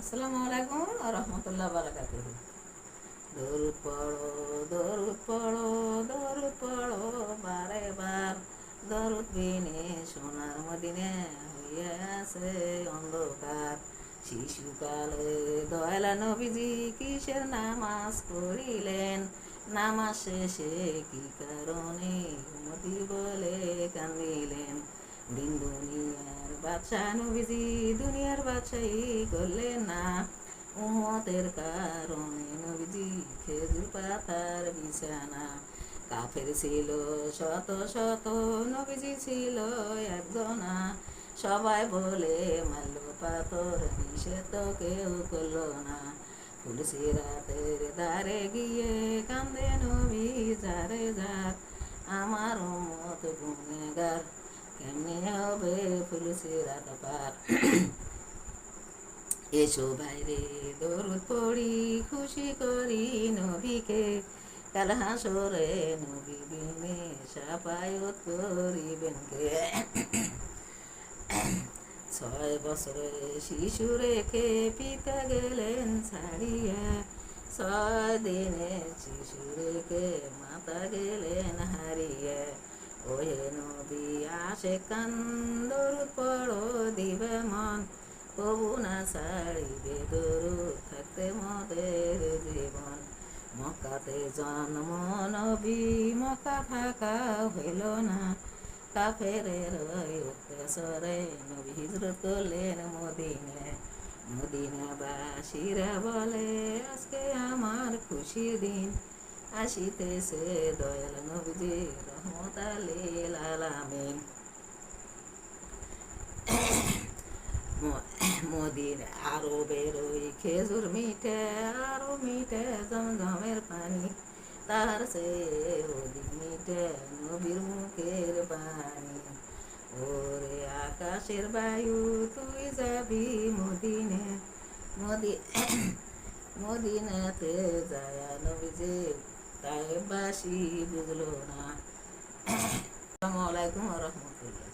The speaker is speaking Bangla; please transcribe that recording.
আসসালামু আলাইকুম ওয়া রাহমাতুল্লাহি ওয়া বারাকাতুহু। দরুদ পড়ো, দরুদ পড়ো, দরুদ পড়ো বারে বার। দরুদ বিনে সোনার মদিনে হইয়া আছে অন্ধকার। শিশুকালে দয়াল নবীজি কিসের নামাজ পড়িলেন? নামাজ শেষে কি কারণে উম্মতি বলে কান্দিলেন? দিন দুনিয়ার বাদশা নবীজি দুনিয়ার বাদশাহী করলেন না। উম্মতের কারণে নবীজি খেজুর পাতার বিছানা। কাফের ছিল শত শত, নবীজি ছিল একজনা। সবাই বলে মারল পাথর, নিষেধ তো কেউ করলো না। ফুলসিরাতের দ্বারে গিয়ে কান্দে নবী যারে যার। আমার উম্মত গুনেগার, কেমনে হবে ফুলসিরাত পার। এসো ভাইরে দরুদ পড়ি, খুশি করি নবীকে। কাল হাসরে নবী বিনে সাফায়াত করিবেন কে? 6 বছরে শিশু রেখে পিতা গেলেন ছাড়িয়া। 6 দিনে শিশু রেখে মাতা গেলেন হারিয়া। ওহে নবী আশেকান দরুদ পড়ো দিবে মন। কবু না ছাড়িবে দরুদ থাকতে মোদের জীবন। মক্কাতে জন্ম নবী, মক্কা থাকা হইল না। কাফেরের অত্যাচারে নবী হিজরত করলেন মদিনায়। মদিনাবাসীরা বলে আজকে আমার খুশির দিন। আসিতেছে দয়াল নবীজি রহমতাল লিল আলামিন। মদিনা আরো বেরোই খেজুর মিঠে, আরো মিঠে জমজমের পানি। তার সে অধিক মিঠে নবীর মুখের বাণী। ওরে আকাশের বায়ু তুই যাবি মদিনে। মদিনাতে যায় নবীজি তাই বাসি বুঝলো না। আসসালামু আলাইকুম ওয়া রাহমাতুল্লাহ।